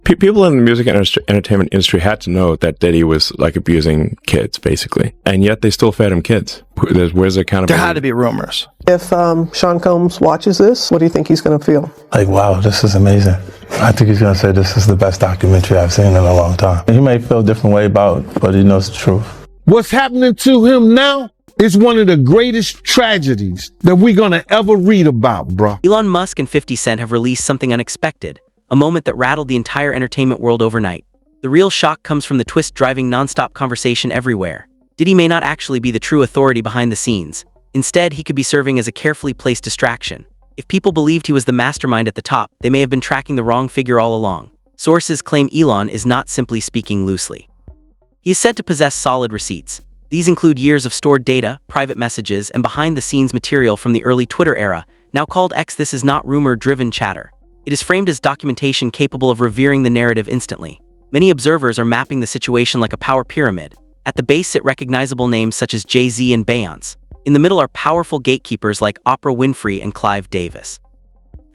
People in the music and entertainment industry had to know that Diddy was like abusing kids, basically, and yet they still fed him kids. Where's the accountability? There had to be rumors. If Sean Combs watches this, what do you think he's going to feel? Like, wow, this is amazing. I think he's going to say this is the best documentary I've seen in a long time. He may feel a different way about it, but he knows the truth. What's happening to him now is one of the greatest tragedies that we're going to ever read about, bro. Elon Musk and 50 Cent have released something unexpected, a moment that rattled the entire entertainment world overnight. The real shock comes from the twist driving nonstop conversation everywhere. Diddy may not actually be the true authority behind the scenes. Instead, he could be serving as a carefully placed distraction. If people believed he was the mastermind at the top, they may have been tracking the wrong figure all along. Sources claim Elon is not simply speaking loosely. He is said to possess solid receipts. These include years of stored data, private messages, and behind-the-scenes material from the early Twitter era, now called X. This is not rumor-driven chatter. It is framed as documentation capable of revealing the narrative instantly. Many observers are mapping the situation like a power pyramid. At the base sit recognizable names such as Jay-Z and Beyonce. In the middle are powerful gatekeepers like Oprah Winfrey and Clive Davis.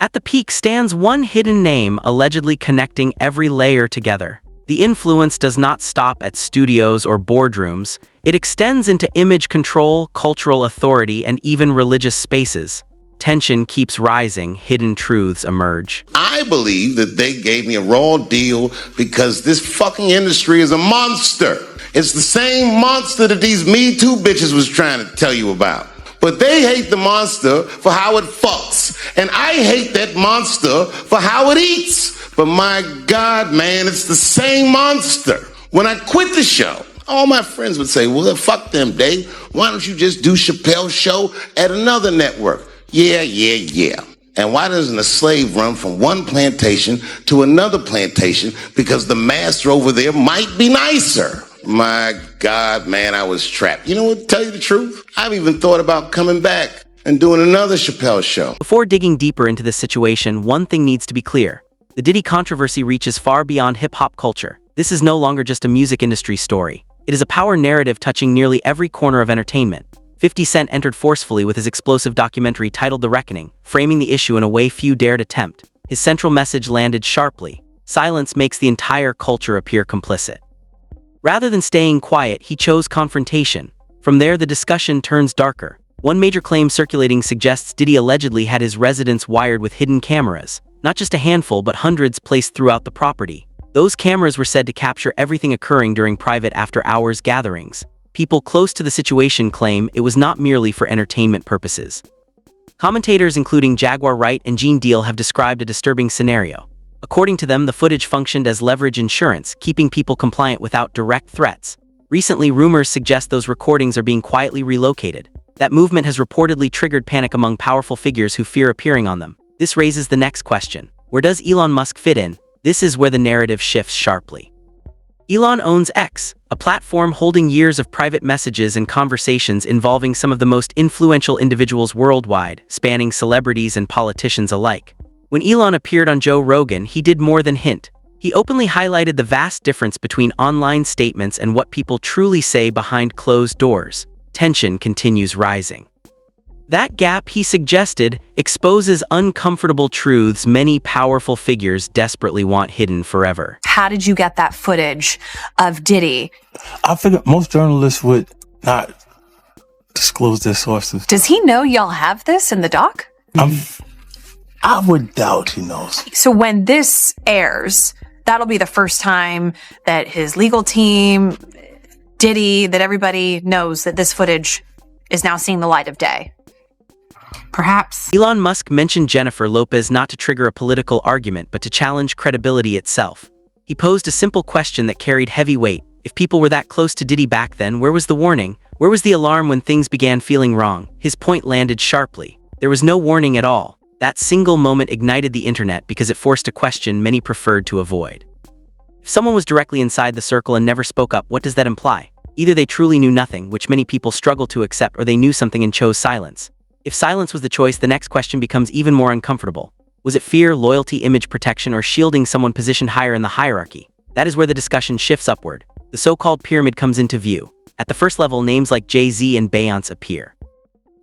At the peak stands one hidden name allegedly connecting every layer together. The influence does not stop at studios or boardrooms. It extends into image control, cultural authority, and even religious spaces. Tension keeps rising, hidden truths emerge. I believe that they gave me a raw deal because this fucking industry is a monster. It's the same monster that these Me Too bitches was trying to tell you about. But they hate the monster for how it fucks. And I hate that monster for how it eats. But my God, man, it's the same monster. When I quit the show, all my friends would say, well, fuck them, Dave. Why don't you just do Chappelle's show at another network? Yeah. And why doesn't a slave run from one plantation to another plantation because the master over there might be nicer? My God, man, I was trapped. You know what, to tell you the truth? I've even thought about coming back and doing another Chappelle show. Before digging deeper into this situation, one thing needs to be clear. The Diddy controversy reaches far beyond hip-hop culture. This is no longer just a music industry story. It is a power narrative touching nearly every corner of entertainment. 50 Cent entered forcefully with his explosive documentary titled The Reckoning, framing the issue in a way few dared attempt. His central message landed sharply. Silence makes the entire culture appear complicit. Rather than staying quiet, he chose confrontation. From there, the discussion turns darker. One major claim circulating suggests Diddy allegedly had his residence wired with hidden cameras. Not just a handful, but hundreds placed throughout the property. Those cameras were said to capture everything occurring during private after-hours gatherings. People close to the situation claim it was not merely for entertainment purposes. Commentators including Jaguar Wright and Gene Deal have described a disturbing scenario. According to them, the footage functioned as leverage insurance, keeping people compliant without direct threats. Recently, rumors suggest those recordings are being quietly relocated. That movement has reportedly triggered panic among powerful figures who fear appearing on them. This raises the next question. Where does Elon Musk fit in? This is where the narrative shifts sharply. Elon owns X, a platform holding years of private messages and conversations involving some of the most influential individuals worldwide, spanning celebrities and politicians alike. When Elon appeared on Joe Rogan, he did more than hint. He openly highlighted the vast difference between online statements and what people truly say behind closed doors. Tension continues rising. That gap, he suggested, exposes uncomfortable truths many powerful figures desperately want hidden forever. How did you get that footage of Diddy? I figured most journalists would not disclose their sources. Does he know y'all have this in the doc? I would doubt he knows. So when this airs, that'll be the first time that his legal team, Diddy, that everybody knows that this footage is now seeing the light of day. Perhaps. Elon Musk mentioned Jennifer Lopez not to trigger a political argument but to challenge credibility itself. He posed a simple question that carried heavy weight. If people were that close to Diddy back then, where was the warning? Where was the alarm when things began feeling wrong? His point landed sharply. There was no warning at all. That single moment ignited the internet because it forced a question many preferred to avoid. If someone was directly inside the circle and never spoke up, what does that imply? Either they truly knew nothing, which many people struggle to accept, or they knew something and chose silence. If silence was the choice, the next question becomes even more uncomfortable. Was it fear, loyalty, image protection, or shielding someone positioned higher in the hierarchy? That is where the discussion shifts upward. The so-called pyramid comes into view. At the first level, names like Jay-Z and Beyonce appear.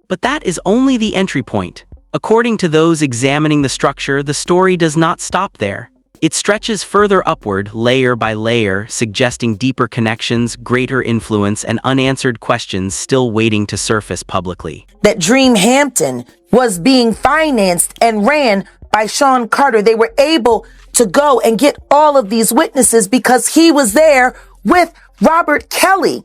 But that is only the entry point. According to those examining the structure, the story does not stop there. It stretches further upward, layer by layer, suggesting deeper connections, greater influence, and unanswered questions still waiting to surface publicly. That Dream Hampton was being financed and ran by Sean Carter. They were able to go and get all of these witnesses because he was there with Robert Kelly.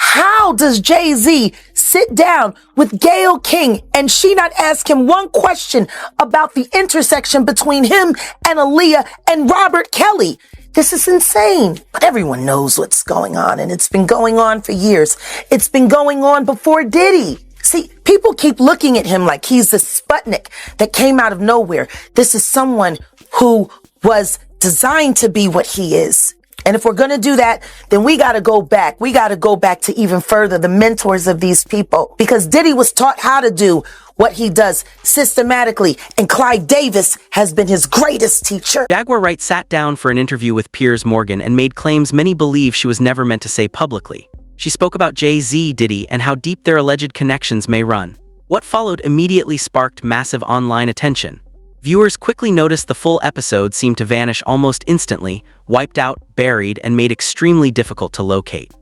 How does Jay-Z sit down with Gayle King and she not ask him one question about the intersection between him and Aaliyah and Robert Kelly? This is insane. But everyone knows what's going on, and it's been going on for years. It's been going on before Diddy. See, people keep looking at him like he's the Sputnik that came out of nowhere. This is someone who was designed to be what he is. And if we're going to do that, then we got to go back. We got to go back to even further, the mentors of these people. Because Diddy was taught how to do what he does systematically. And Clyde Davis has been his greatest teacher. Jaguar Wright sat down for an interview with Piers Morgan and made claims many believe she was never meant to say publicly. She spoke about Jay-Z, Diddy, and how deep their alleged connections may run. What followed immediately sparked massive online attention. Viewers quickly noticed the full episode seemed to vanish almost instantly, wiped out, buried, and made extremely difficult to locate.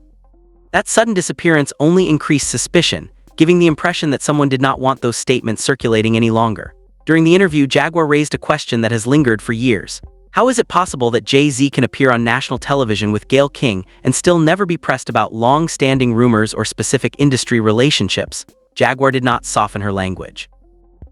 That sudden disappearance only increased suspicion, giving the impression that someone did not want those statements circulating any longer. During the interview, Jaguar raised a question that has lingered for years. How is it possible that Jay-Z can appear on national television with Gayle King and still never be pressed about long-standing rumors or specific industry relationships? Jaguar did not soften her language.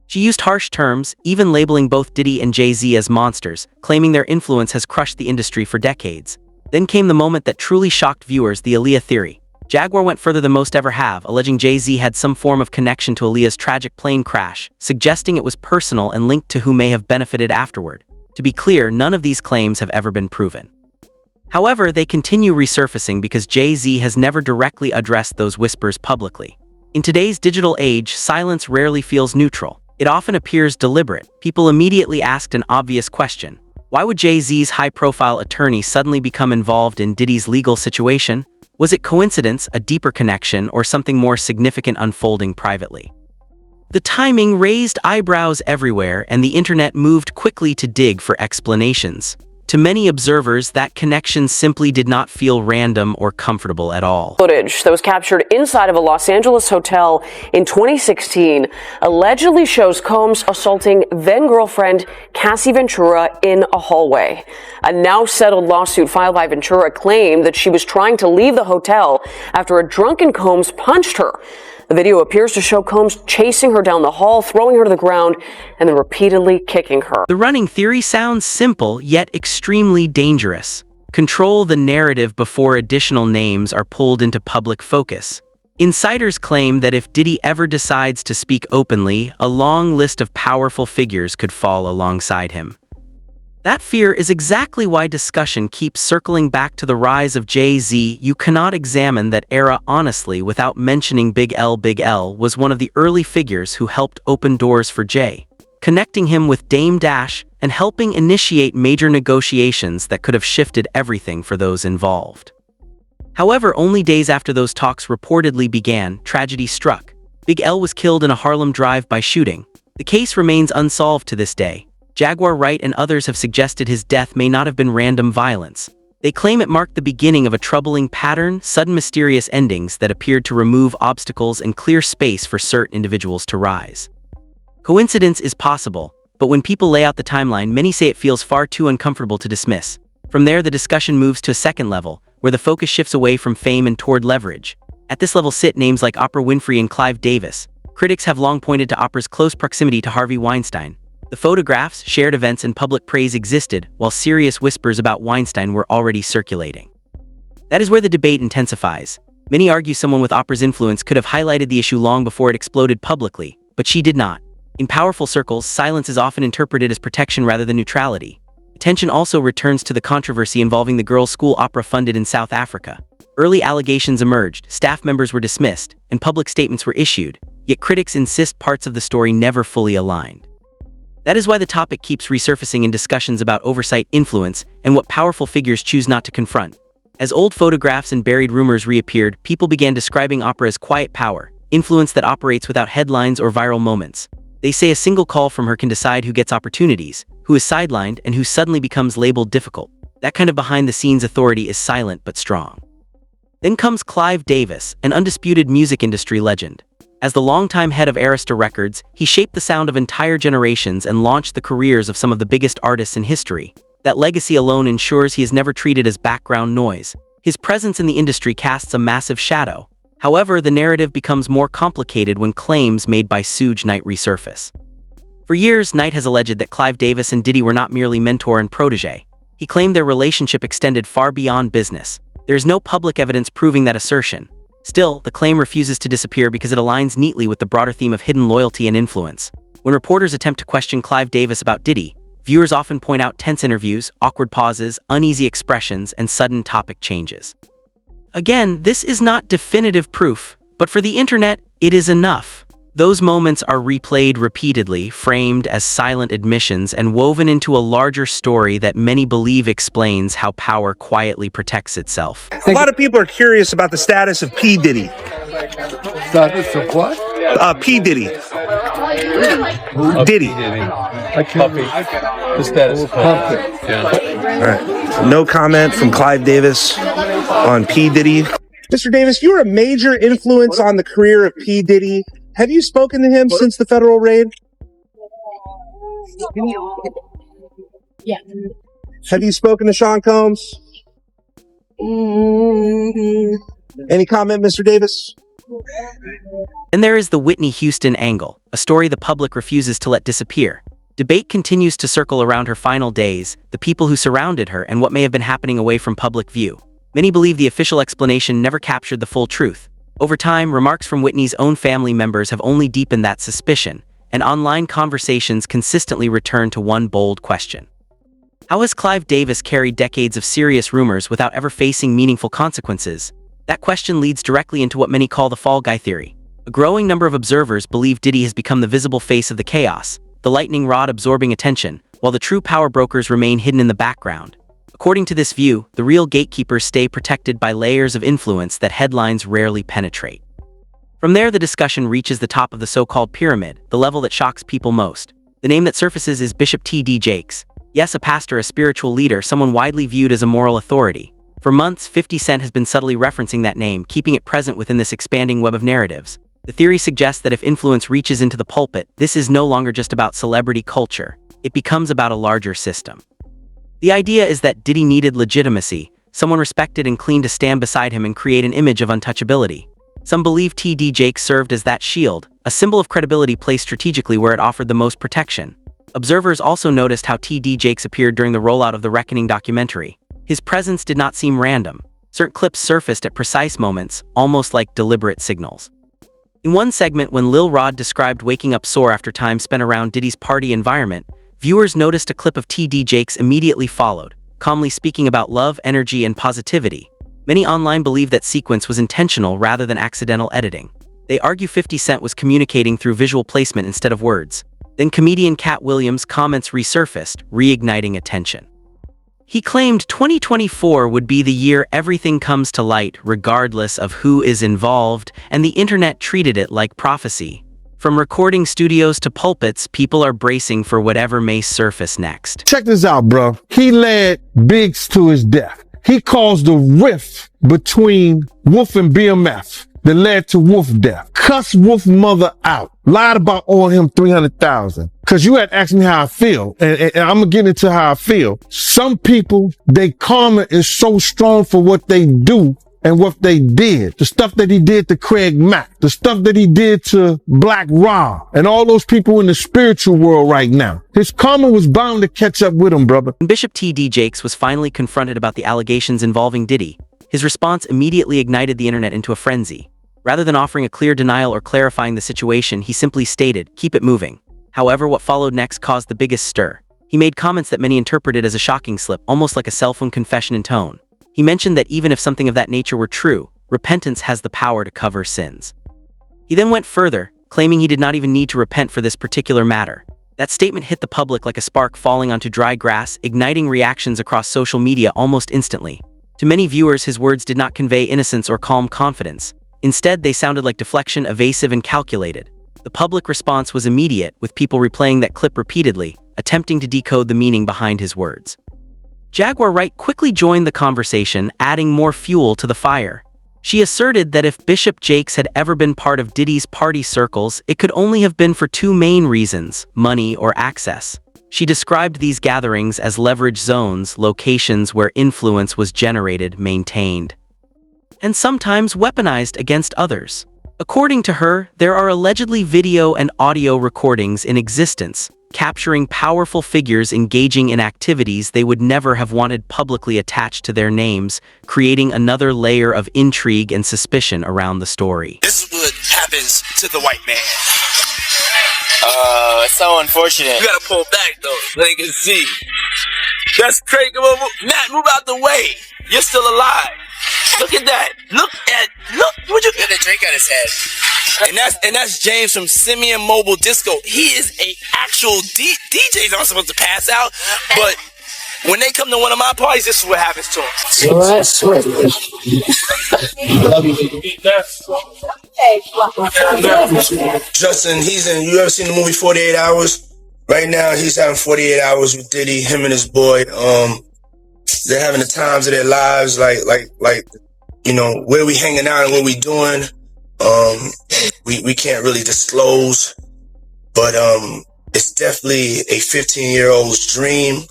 She used harsh terms, even labeling both Diddy and Jay-Z as monsters, claiming their influence has crushed the industry for decades. Then came the moment that truly shocked viewers, the Aaliyah theory. Jaguar went further than most ever have, alleging Jay-Z had some form of connection to Aaliyah's tragic plane crash, suggesting it was personal and linked to who may have benefited afterward. To be clear, none of these claims have ever been proven. However, they continue resurfacing because Jay-Z has never directly addressed those whispers publicly. In today's digital age, silence rarely feels neutral. It often appears deliberate. People immediately asked an obvious question. Why would Jay-Z's high-profile attorney suddenly become involved in Diddy's legal situation? Was it coincidence, a deeper connection, or something more significant unfolding privately? The timing raised eyebrows everywhere, and the internet moved quickly to dig for explanations. To many observers, that connection simply did not feel random or comfortable at all. Footage that was captured inside of a Los Angeles hotel in 2016 allegedly shows Combs assaulting then-girlfriend Cassie Ventura in a hallway. A now-settled lawsuit filed by Ventura claimed that she was trying to leave the hotel after a drunken Combs punched her. The video appears to show Combs chasing her down the hall, throwing her to the ground, and then repeatedly kicking her. The running theory sounds simple, yet extremely dangerous. Control the narrative before additional names are pulled into public focus. Insiders claim that if Diddy ever decides to speak openly, a long list of powerful figures could fall alongside him. That fear is exactly why discussion keeps circling back to the rise of Jay-Z. You cannot examine that era honestly without mentioning Big L. Big L was one of the early figures who helped open doors for Jay, connecting him with Dame Dash and helping initiate major negotiations that could have shifted everything for those involved. However, only days after those talks reportedly began, tragedy struck. Big L was killed in a Harlem drive-by shooting. The case remains unsolved to this day. Jaguar Wright and others have suggested his death may not have been random violence. They claim it marked the beginning of a troubling pattern, sudden mysterious endings that appeared to remove obstacles and clear space for certain individuals to rise. Coincidence is possible, but when people lay out the timeline, many say it feels far too uncomfortable to dismiss. From there, the discussion moves to a second level, where the focus shifts away from fame and toward leverage. At this level sit names like Oprah Winfrey and Clive Davis. Critics have long pointed to Oprah's close proximity to Harvey Weinstein. The photographs, shared events, and public praise existed, while serious whispers about Weinstein were already circulating. That is where the debate intensifies. Many argue someone with Oprah's influence could have highlighted the issue long before it exploded publicly, but she did not. In powerful circles, silence is often interpreted as protection rather than neutrality. Attention also returns to the controversy involving the girls' school opera funded in South Africa. Early allegations emerged, staff members were dismissed, and public statements were issued, yet critics insist parts of the story never fully aligned. That is why the topic keeps resurfacing in discussions about oversight, influence, and what powerful figures choose not to confront. As old photographs and buried rumors reappeared, people began describing Oprah as quiet power, influence that operates without headlines or viral moments. They say a single call from her can decide who gets opportunities, who is sidelined, and who suddenly becomes labeled difficult. That kind of behind-the-scenes authority is silent but strong. Then comes Clive Davis, an undisputed music industry legend. As the longtime head of Arista Records, he shaped the sound of entire generations and launched the careers of some of the biggest artists in history. That legacy alone ensures he is never treated as background noise. His presence in the industry casts a massive shadow. However, the narrative becomes more complicated when claims made by Suge Knight resurface. For years, Knight has alleged that Clive Davis and Diddy were not merely mentor and protege. He claimed their relationship extended far beyond business. There is no public evidence proving that assertion. Still, the claim refuses to disappear because it aligns neatly with the broader theme of hidden loyalty and influence. When reporters attempt to question Clive Davis about Diddy, viewers often point out tense interviews, awkward pauses, uneasy expressions, and sudden topic changes. Again, this is not definitive proof, but for the internet, it is enough. Those moments are replayed repeatedly, framed as silent admissions, and woven into a larger story that many believe explains how power quietly protects itself. A lot of people are curious about the status of P. Diddy. Status of what? P. Diddy. Diddy. I can't. The status of Puppy. Yeah. All right. No comment from Clive Davis on P. Diddy. Mr. Davis, you were a major influence on the career of P. Diddy. Have you spoken to him since the federal raid? Yeah. Have you spoken to Sean Combs? Any comment, Mr. Davis? And there is the Whitney Houston angle, a story the public refuses to let disappear. Debate continues to circle around her final days, the people who surrounded her, and what may have been happening away from public view. Many believe the official explanation never captured the full truth. Over time, remarks from Whitney's own family members have only deepened that suspicion, and online conversations consistently return to one bold question. How has Clive Davis carried decades of serious rumors without ever facing meaningful consequences? That question leads directly into what many call the fall guy theory. A growing number of observers believe Diddy has become the visible face of the chaos, the lightning rod absorbing attention, while the true power brokers remain hidden in the background. According to this view, the real gatekeepers stay protected by layers of influence that headlines rarely penetrate. From there, the discussion reaches the top of the so-called pyramid, the level that shocks people most. The name that surfaces is Bishop T.D. Jakes. Yes, a pastor, a spiritual leader, someone widely viewed as a moral authority. For months, 50 Cent has been subtly referencing that name, keeping it present within this expanding web of narratives. The theory suggests that if influence reaches into the pulpit, this is no longer just about celebrity culture. It becomes about a larger system. The idea is that Diddy needed legitimacy, someone respected and clean to stand beside him and create an image of untouchability. Some believe T.D. Jakes served as that shield, a symbol of credibility placed strategically where it offered the most protection. Observers also noticed how T.D. Jakes appeared during the rollout of the Reckoning documentary. His presence did not seem random. Certain clips surfaced at precise moments, almost like deliberate signals. In one segment, when Lil Rod described waking up sore after time spent around Diddy's party environment, viewers noticed a clip of T.D. Jakes immediately followed, calmly speaking about love, energy, and positivity. Many online believe that sequence was intentional rather than accidental editing. They argue 50 Cent was communicating through visual placement instead of words. Then comedian Cat Williams' comments resurfaced, reigniting attention. He claimed 2024 would be the year everything comes to light, regardless of who is involved, and the internet treated it like prophecy. From recording studios to pulpits, people are bracing for whatever may surface next. Check this out, bro. He led Biggs to his death. He caused a rift between Wolf and BMF that led to Wolf death. Cussed Wolf mother out. Lied about owing him $300,000. Cause you had asked me how I feel, and I'm gonna get into how I feel. Some people, their karma is so strong for what they do and what they did. The stuff that he did to Craig Mack, the stuff that he did to Black Rob, and all those people in the spiritual world right now. His karma was bound to catch up with him, brother. When Bishop T.D. Jakes was finally confronted about the allegations involving Diddy, his response immediately ignited the internet into a frenzy. Rather than offering a clear denial or clarifying the situation, he simply stated, "Keep it moving." However, what followed next caused the biggest stir. He made comments that many interpreted as a shocking slip, almost like a cell phone confession in tone. He mentioned that even if something of that nature were true, repentance has the power to cover sins. He then went further, claiming he did not even need to repent for this particular matter. That statement hit the public like a spark falling onto dry grass, igniting reactions across social media almost instantly. To many viewers, his words did not convey innocence or calm confidence. Instead, they sounded like deflection, evasive and calculated. The public response was immediate, with people replaying that clip repeatedly, attempting to decode the meaning behind his words. Jaguar Wright quickly joined the conversation, adding more fuel to the fire. She asserted that if Bishop Jakes had ever been part of Diddy's party circles, it could only have been for two main reasons: money or access. She described these gatherings as leverage zones, locations where influence was generated, maintained, and sometimes weaponized against others. According to her, there are allegedly video and audio recordings in existence, capturing powerful figures engaging in activities they would never have wanted publicly attached to their names, creating another layer of intrigue and suspicion around the story. This is what happens to the white man. It's so unfortunate. You gotta pull back though, so they can see. That's crazy. Matt, move out the way. You're still alive. Look at that. Look, what you got a drink on his head. And that's James from Simeon Mobile Disco. He is a actual DJ's not supposed to pass out, but when they come to one of my parties, this is what happens to them. Justin, you ever seen the movie 48 Hours? Right now, he's having 48 hours with Diddy, him and his boy. They're having the times of their lives, like, where we hanging out and what we doing. We can't really disclose, but it's definitely a 15-year-old's dream.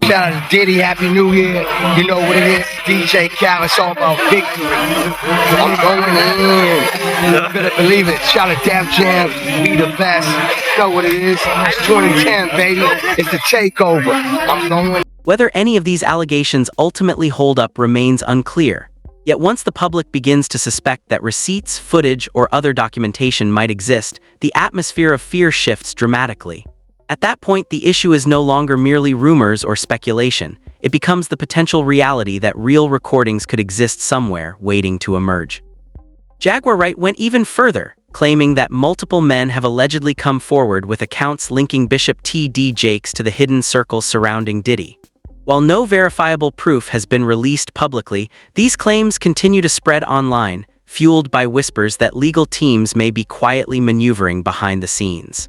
Shout out to Diddy, Happy New Year. You know what it is, DJ Khaled, it's all about victory. I'm going in. You better believe it. Shout out to Def Jam, we the best. You know what it is, it's 2010, baby. It's the takeover. I'm going. Whether any of these allegations ultimately hold up remains unclear. Yet once the public begins to suspect that receipts, footage, or other documentation might exist, the atmosphere of fear shifts dramatically. At that point, the issue is no longer merely rumors or speculation. It becomes the potential reality that real recordings could exist somewhere, waiting to emerge. Jaguar Wright went even further, claiming that multiple men have allegedly come forward with accounts linking Bishop T.D. Jakes to the hidden circles surrounding Diddy. While no verifiable proof has been released publicly, these claims continue to spread online, fueled by whispers that legal teams may be quietly maneuvering behind the scenes.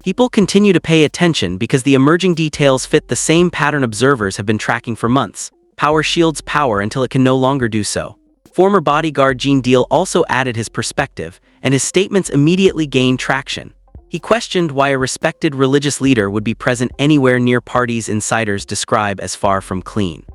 People continue to pay attention because the emerging details fit the same pattern observers have been tracking for months. Power shields power until it can no longer do so. Former bodyguard Gene Deal also added his perspective, and his statements immediately gained traction. He questioned why a respected religious leader would be present anywhere near parties insiders describe as far from clean.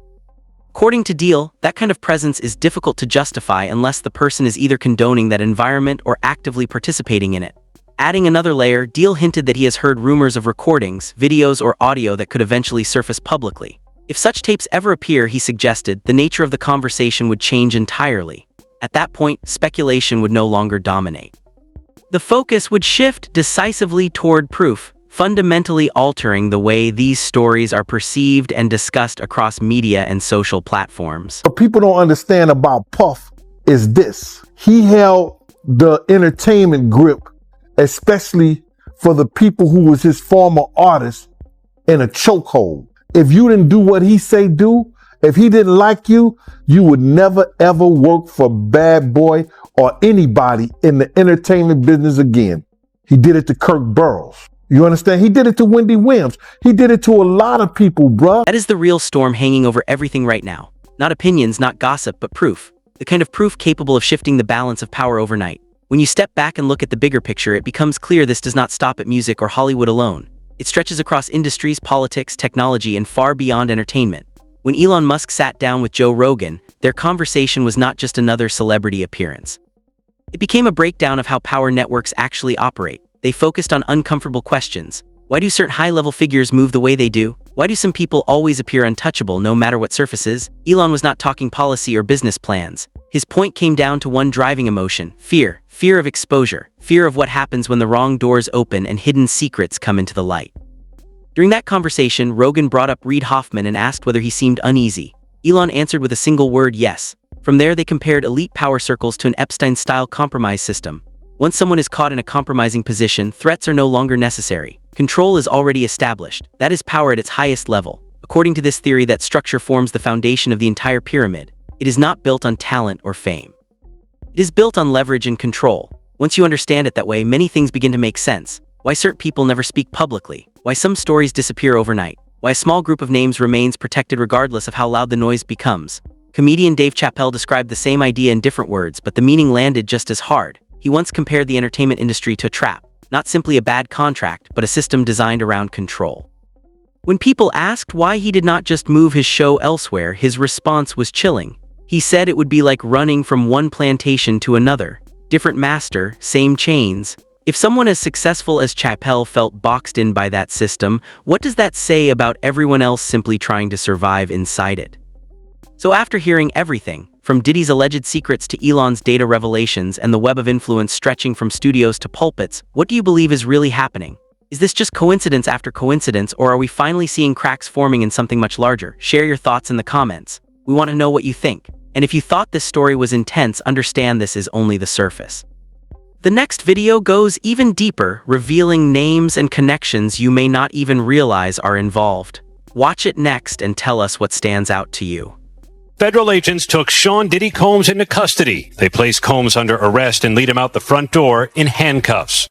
According to Deal, that kind of presence is difficult to justify unless the person is either condoning that environment or actively participating in it. Adding another layer, Deal hinted that he has heard rumors of recordings, videos, or audio that could eventually surface publicly. If such tapes ever appear, he suggested, the nature of the conversation would change entirely. At that point, speculation would no longer dominate. The focus would shift decisively toward proof, fundamentally altering the way these stories are perceived and discussed across media and social platforms. What people don't understand about Puff is this. He held the entertainment grip, especially for the people who was his former artists, in a chokehold. If you didn't do what he say do, if he didn't like you, you would never ever work for Bad Boy or anybody in the entertainment business again. He did it to Kirk Burroughs. You understand? He did it to Wendy Williams. He did it to a lot of people, bruh. That is the real storm hanging over everything right now. Not opinions, not gossip, but proof. The kind of proof capable of shifting the balance of power overnight. When you step back and look at the bigger picture, it becomes clear this does not stop at music or Hollywood alone. It stretches across industries, politics, technology, and far beyond entertainment. When Elon Musk sat down with Joe Rogan, their conversation was not just another celebrity appearance. It became a breakdown of how power networks actually operate. They focused on uncomfortable questions. Why do certain high-level figures move the way they do? Why do some people always appear untouchable no matter what surfaces? Elon was not talking policy or business plans. His point came down to one driving emotion: fear. Fear of exposure. Fear of what happens when the wrong doors open and hidden secrets come into the light. During that conversation, Rogan brought up Reid Hoffman and asked whether he seemed uneasy. Elon answered with a single word: yes. From there, they compared elite power circles to an Epstein-style compromise system. Once someone is caught in a compromising position, threats are no longer necessary. Control is already established. That is power at its highest level. According to this theory, that structure forms the foundation of the entire pyramid. It is not built on talent or fame. It is built on leverage and control. Once you understand it that way, many things begin to make sense. Why certain people never speak publicly, why some stories disappear overnight, why a small group of names remains protected regardless of how loud the noise becomes. Comedian Dave Chappelle described the same idea in different words, but the meaning landed just as hard. He once compared the entertainment industry to a trap, not simply a bad contract, but a system designed around control. When people asked why he did not just move his show elsewhere, his response was chilling. He said it would be like running from one plantation to another. Different master, same chains. If someone as successful as Chappelle felt boxed in by that system, what does that say about everyone else simply trying to survive inside it? So after hearing everything, from Diddy's alleged secrets to Elon's data revelations and the web of influence stretching from studios to pulpits, what do you believe is really happening? Is this just coincidence after coincidence, or are we finally seeing cracks forming in something much larger? Share your thoughts in the comments. We want to know what you think. And if you thought this story was intense, understand this is only the surface. The next video goes even deeper, revealing names and connections you may not even realize are involved. Watch it next and tell us what stands out to you. Federal agents took Sean Diddy Combs into custody. They placed Combs under arrest and lead him out the front door in handcuffs.